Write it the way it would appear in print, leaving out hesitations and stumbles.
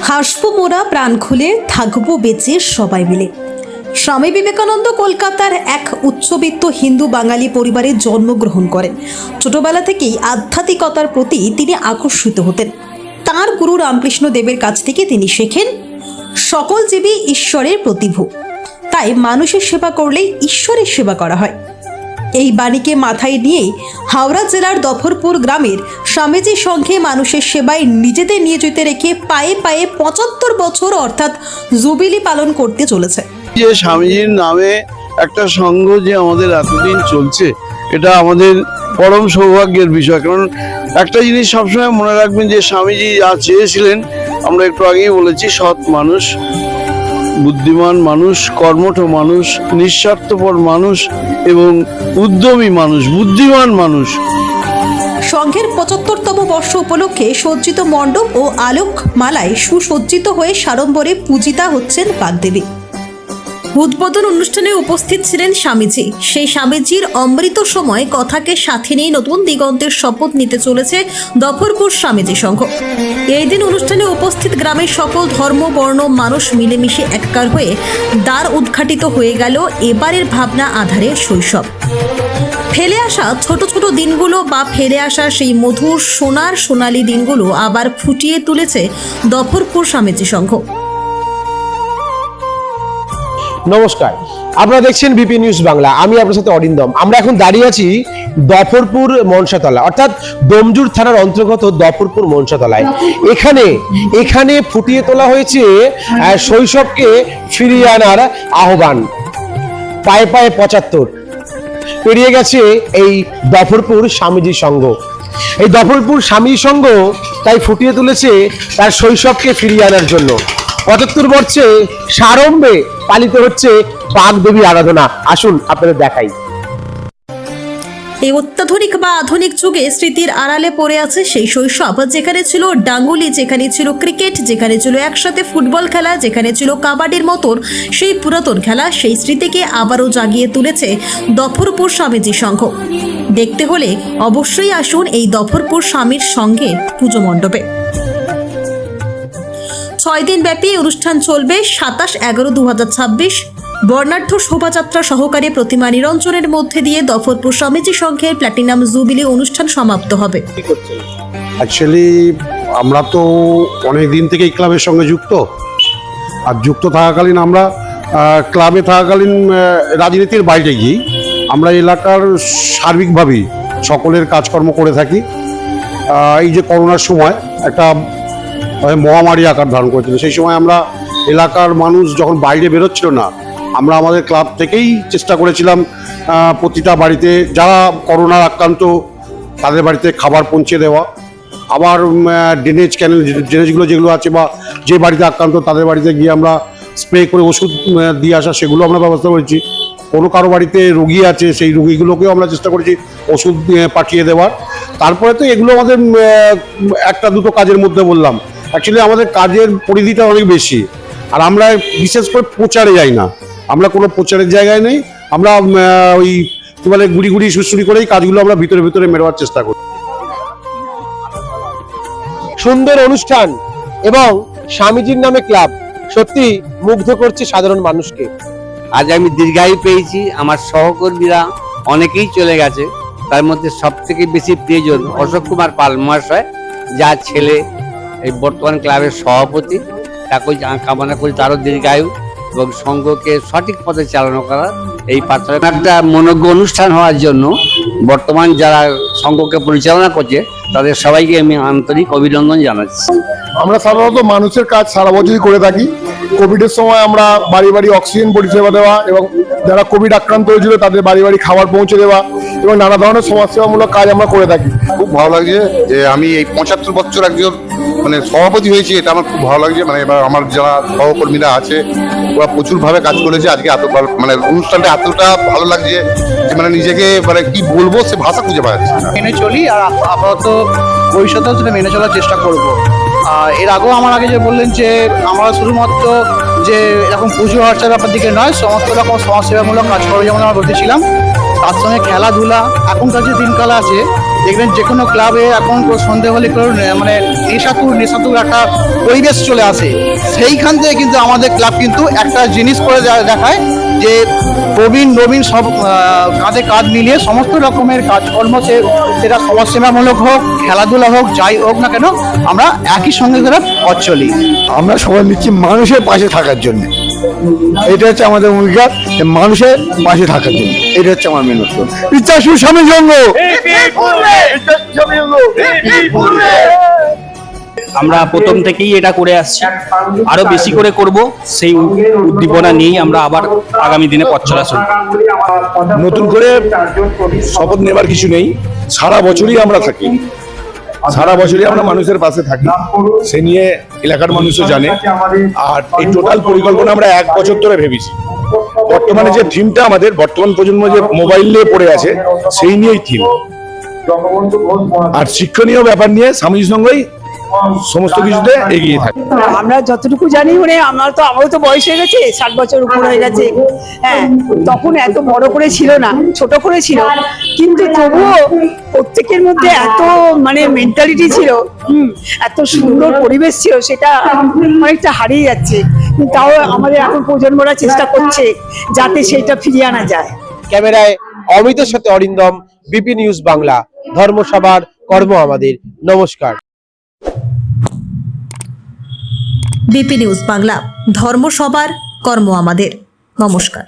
হাসবো মোরা প্রাণ খুলে থাকবো বেঁচে সবাই মিলে। স্বামী বিবেকানন্দ কলকাতার এক উচ্চবিত্ত হিন্দু বাঙালি পরিবারে জন্মগ্রহণ করেন। ছোটবেলা থেকেই আধ্যাত্মিকতার প্রতি তিনি আকর্ষিত হতেন। তাঁর গুরু রামকৃষ্ণ দেবের কাছ থেকে তিনি শেখেন সকল জীবই ঈশ্বরের প্রতিভূ, তাই মানুষের সেবা করলেই ঈশ্বরের সেবা করা হয়। এই বাণীকে মাথায় নিয়েই হাওড়া জেলার দফরপুর গ্রামের স্বামীজি সংঘে মানুষের সেবায় নিজেদের নিয়োজিত রেখে পায়ে পায়ে ৭৫ বছর অর্থাৎ জুবিলি পালন করতে চলেছে। যে স্বামীজির নামে একটা সংঘ যে আমাদের এতদিন চলছে, এটা আমাদের পরম সৌভাগ্যের বিষয়। কারণ একটা জিনিস সবসময় মনে রাখবেন যে স্বামীজি যা চেয়েছিলেন, আমরা একটু আগেই বলেছি, সৎ মানুষ, বুদ্ধিমান মানুষ, কর্মঠ মানুষ, নিঃস্বার্থপর মানুষ এবং উদ্যমী মানুষ, বুদ্ধিমান মানুষ। সংঘের ৭৫তম বর্ষ উপলক্ষে সজ্জিত মণ্ডপ ও আলোক মালায় সুসজ্জিত হয়ে সাড়ম্বরে পূজিতা হচ্ছেন বাগদেবী। উদ্বোধন অনুষ্ঠানে উপস্থিত ছিলেন স্বামীজি। সেই স্বামীজির অমৃত সময় কথাকে সাথে নিয়ে নতুন দিগন্তের শপথ নিতে চলেছে দফরপুর স্বামীজি সংঘ। এই দিন অনুষ্ঠানে উপস্থিত গ্রামের সকল ধর্ম বর্ণ মানুষ মিলেমিশে একাকার হয়ে দ্বার উদ্ঘাটিত হয়ে গেল এবারের ভাবনা আধারে শৈশব। ফেলে আসা ছোট ছোট দিনগুলো বা ফেলে আসা সেই মধুর সোনার সোনালী দিনগুলো আবার ফুটিয়ে তুলেছে দফরপুর স্বামীজি সংঘ। নমস্কার, আপনারা দেখছেন বিপি নিউজ বাংলা। আমি আপনার সাথে অরিন্দম। আমরা এখন দাঁড়িয়ে আছি দফরপুর মনসাতলা, অর্থাৎ ডোমজুর থানার অন্তর্গত দফরপুর মনসাতলায়। এখানে ফুটিয়ে তোলা হয়েছে শৈশবকে ফিরিয়ে আনার আহ্বান। পায়ে পায়ে ৭৫ পেরিয়ে গেছে এই দফরপুর স্বামীজি সংঘ। এই দফরপুর স্বামীজি সংঘ তাই ফুটিয়ে তুলেছে তার শৈশবকে ফিরিয়ে আনার জন্য। ৭৫ বর্ষে সাড়ম্বে পালিত হচ্ছে বাগদেবী আরাধনা। আসুন আপনাদের দেখাই। এই অত্যাধুনিক বা আধুনিক যুগে স্মৃতির আড়ালে পড়ে আছে সেই শৈশব, যেখানে ছিল ডাঙ্গুলি, যেখানে ছিল ক্রিকেট, যেখানে ছিল একসাথে ফুটবল খেলা, যেখানে ছিল কাবাডির মতন সেই পুরাতন খেলা। সেই স্মৃতিকে আবারও জাগিয়ে তুলেছে দফরপুর স্বামীজি সংঘ। দেখতে হলে অবশ্যই আসুন এই দফরপুর স্বামীর সঙ্গে পুজো মণ্ডপে। ৬ দিন ব্যাপী অনুষ্ঠান চলবে। ২৭/১১/২০২৬ বর্ণাঢ্য শোভাযাত্রা সহকারে প্রতিমা নিরঞ্জনের মধ্যে দিয়ে দফরপুর স্বামীজি সংঘের প্ল্যাটিনাম জুবিলি অনুষ্ঠান সমাপ্ত হবে। অ্যাকচুয়ালি আমরা তো অনেক দিন থেকে এই ক্লাবের সঙ্গে যুক্ত, আর যুক্ত থাকাকালীন আমরা ক্লাবে থাকাকালীন রাজনীতির বাইরে গিয়ে আমরা এলাকার সার্বিকভাবেই সকলের কাজকর্ম করে থাকি। এই যে করোনার সময় একটা মহামারী আকার ধারণ করেছিল, সেই সময় আমরা এলাকার মানুষ যখন বাইরে বেরোচ্ছিল না, আমরা আমাদের ক্লাব থেকেই চেষ্টা করেছিলাম প্রতিটা বাড়িতে যারা করোনার আক্রান্ত তাদের বাড়িতে খাবার পৌঁছে দেওয়া। আবার ড্রেনেজ ড্রেনেজগুলো যেগুলো আছে বা যে বাড়িতে আক্রান্ত তাদের বাড়িতে গিয়ে আমরা স্প্রে করে ওষুধ দিয়ে আসা, সেগুলো আমরা ব্যবস্থা করেছি। কোনো কারো বাড়িতে রোগী আছে, সেই রোগীগুলোকেও আমরা চেষ্টা করেছি ওষুধ পাঠিয়ে দেওয়ার। তারপরে তো এগুলো আমাদের একটা দুটো কাজের মধ্যে বললাম। অ্যাকচুয়ালি আমাদের কাজের পরিধিটা অনেক বেশি, আর আমরা বিশেষ করে প্রচারে যাই না, আমরা কোনো প্রচারের জায়গায় নেই। আমরা ওই কি বলে গুড়ি গুড়ি সুড়সুড়ি করেই কাজগুলো আমরা ভিতরে ভিতরে মেরোয়ার চেষ্টা করি। সুন্দর অনুষ্ঠান এবং স্বামীজির নামে ক্লাব সত্যি মুগ্ধ করছে সাধারণ মানুষকে। আজ আমি দীর্ঘায়ু পেয়েছি। আমার সহকর্মীরা অনেকেই চলে গেছে, তার মধ্যে সব থেকে বেশি প্রিয়জন অশোক কুমার পাল মহাশয়, যার ছেলে এই বর্তমান ক্লাবের সভাপতি। তাকে কামনা করি তারও দীর্ঘায়ু এবং সংঘকে সঠিক পথে চালনা করার এই প্রার্থনা। একটা মনোজ্ঞ অনুষ্ঠান হওয়ার জন্য বর্তমান যারা সংঘকে পরিচালনা করছে তাদের সবাইকে আমি আন্তরিক অভিনন্দন জানাচ্ছি। আমরা সাধারণত মানুষের কাজ সারা বছরই করে থাকি। কোভিডের সময় আমরা বাড়ি বাড়ি অক্সিজেন পরিষেবা দেওয়া এবং যারা কোভিড আক্রান্ত হয়েছিল তাদের বাড়ি বাড়ি খাবার পৌঁছে দেওয়া এবং নানা ধরনের সমাজসেবামূলক কাজ আমরা করে থাকি। খুব ভালো লাগছে যে আমি এই ৭৫ বছর একজন সভাপতি হয়েছি, এটা আমার খুব ভালো লাগছে। এবার আমার যারা সহকর্মীরা আছে ওরা প্রচুরভাবে কাজ করেছে। আজকে এত অনুষ্ঠানটা এতটা ভালো লাগছে যে নিজেকে কি বলবো সে ভাষা খুঁজে পাওয়া যাচ্ছে না। মেনে চলি, আর আপাতত ভবিষ্যতেও সেটা মেনে চলার চেষ্টা করব। এর আগেও আমার আগে যে বললেন যে আমরা শুধুমাত্র যে এরকম পুজো অর্চার ব্যাপার দিকে নয়, সমস্ত রকম সমাজসেবামূলক কাজকর্ম যেমন আমরা করতেছিলাম, তার সঙ্গে খেলাধুলা। এখনকার যে দিনকাল আছে দেখবেন যে কোনো ক্লাবে এখন সন্ধে হলে মানে নেশাতুর একটা পরিবেশ চলে আসে। সেইখান থেকে কিন্তু আমাদের ক্লাব কিন্তু একটা জিনিস করে দেখায় যে প্রবীণ নবীন সব কাঁধে কাঁধ মিলিয়ে সমস্ত রকমের কাজকর্ম সেটা সমাজসেবামূলক হোক, খেলাধুলা হোক, যাই হোক না কেন, আমরা একই সঙ্গে করে পথ চলি। আমরা সবাই নিচ্ছি মানুষের পাশে থাকার জন্য, এটা হচ্ছে আমাদের অঙ্গীকার, মানুষের পাশে থাকার জন্য, এটা হচ্ছে আমার মেন উদ্দেশ্য। ইচ্ছা সুস্বামী জন্য আমরা প্রথম থেকেই এটা করে আসছি, আরো বেশি করে করব, সেই উদ্দীপনা নিয়েই আমরা আবার আগামী দিনে পথ চলা শুরু করব। নতুন করে শপথ নেবার কিছু নেই, সারা বছরই আমরা থাকি, সারা বছরই আমরা মানুষের পাশে থাকি, সে নিয়ে এলাকার মানুষও জানে। আর এই টোটাল পরিকল্পনা আমরা 1 বছর ধরে ভেবেছি। বর্তমানে যে থিমটা আমাদের, বর্তমান প্রজন্ম যে মোবাইল নিয়ে পড়ে আছে, সেই নিয়েই থিম। আর শিক্ষণীয় ব্যাপার নিয়ে স্বামীজির সঙ্গেই সমস্ত কিছুতে এগিয়ে থাকে। আমরা যতটুকু জানি, মানে আমারও তো বয়স হয়ে গেছে, 60 বছর উপর হয়ে গেছে। হ্যাঁ, তখন এত বড় করে ছিল না, ছোট করে ছিল, কিন্তু তবুও প্রত্যেকের মধ্যে এত মানে মেন্টালিটি ছিল, এত সুন্দর পরিবেশ ছিল, সেটা অনেকটা হারিয়ে যাচ্ছে। তাও আমাদের এখন প্রজন্মরা চেষ্টা করছে যাতে সেটা ফিরিয়ে আনা যায়। ক্যামেরায় অমিতের সাথে অরিন্দম, বিপি নিউজ বাংলা। ধর্মসভার কর্ম আমাদের। নমস্কার। বিপি নিউজ বাংলা, ধর্মসভার কর্ম আমাদের। নমস্কার।